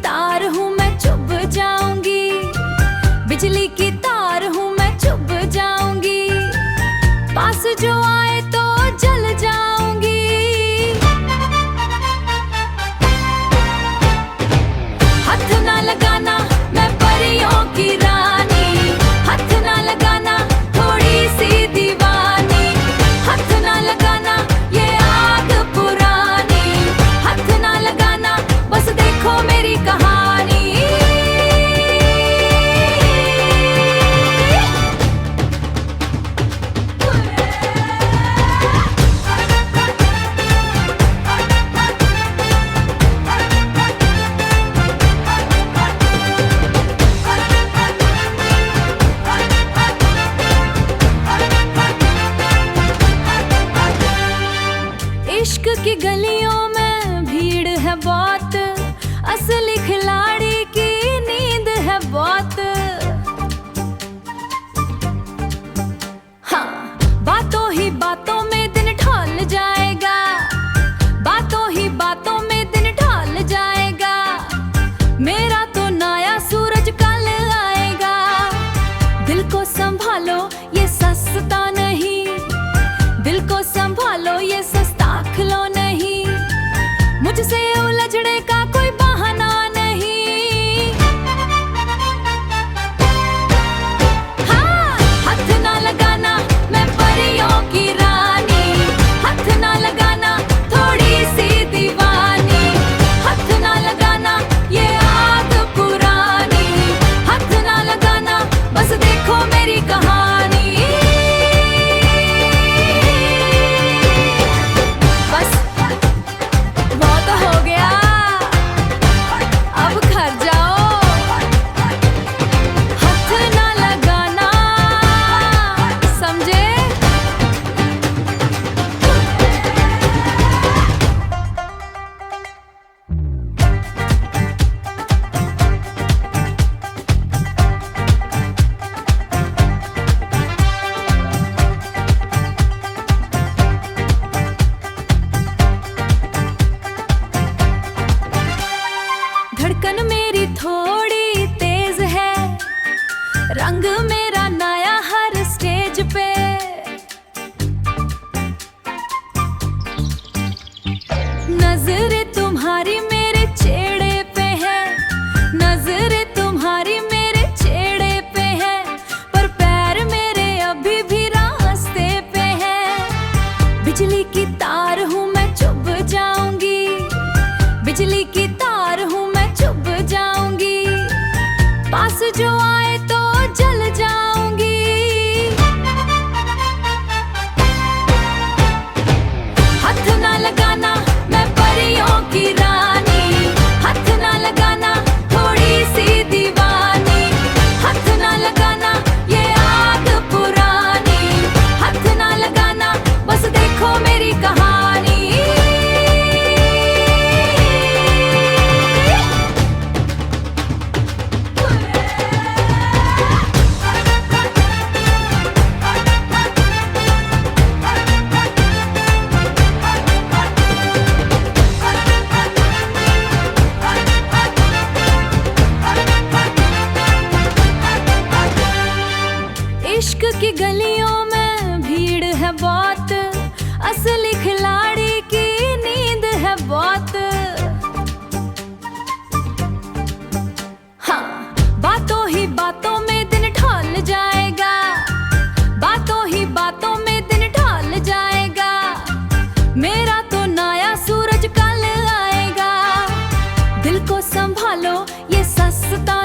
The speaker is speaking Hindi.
तार हूँ मैं चुभ जाऊंगी, बिजली की तार हूँ मैं चुभ जाऊंगी, पास जो आए तो जल जाऊंगी। हाथ ना लगाना मैं परियों की रानी, हाथ ना लगाना थोड़ी सी दीवानी, हाथ ना लगाना ये आग पुरानी, हाथ ना लगाना बस देखो मेरी कहानी। इश्क की गलियों में भीड़ है बहुत, असली खिलाड़ी की नींद है बहुत। हाँ, बातों ही बातों में दिन ढल जाएगा, बातों ही बातों में दिन ढल जाएगा, मेरा तो नया सूरज कल आएगा। दिल को संभालो ये सस्ता नहीं, दिल को संभालो ये सस्ता खिलो नहीं, मुझसे उलझने का कोई बहाना नहीं। हाँ, हाथ ना लगाना मैं परियों की रानी, हाथ ना लगाना थोड़ी सी दीवानी, हाथ ना लगाना ये आग पुरानी, हाथ ना लगाना बस देखो मेरी कहानी। धड़कन मेरी थोड़ी तेज है, रंग मेरा नया हर स्टेज पे, नजरें तुम्हारी मेरे चेहरे पे है, नजरें तुम्हारी मेरे चेहरे पे है, पर पैर मेरे अभी भी रास्ते पे है। बिजली की तार हूँ मैं चुभ जाऊंगी, बिजली की तार हूँ मैं चुभ जाऊंगी, पास जो आए तो जल जाऊंगी। हाथ ना लगाना मैं परियों की रानी, हाथ ना लगाना थोड़ी सी दीवानी, हाथ ना लगाना ये आग पुरानी, हाथ ना लगाना बस देखो मेरी कहानी। इश्क की गलियों में भीड़ है बहुत, असली खिलाड़ी की नींद है बहुत। हाँ, बातों ही बातों में दिन ढल जाएगा, बातों ही बातों में दिन ढल जाएगा, मेरा तो नया सूरज कल आएगा। दिल को संभालो ये सस्ता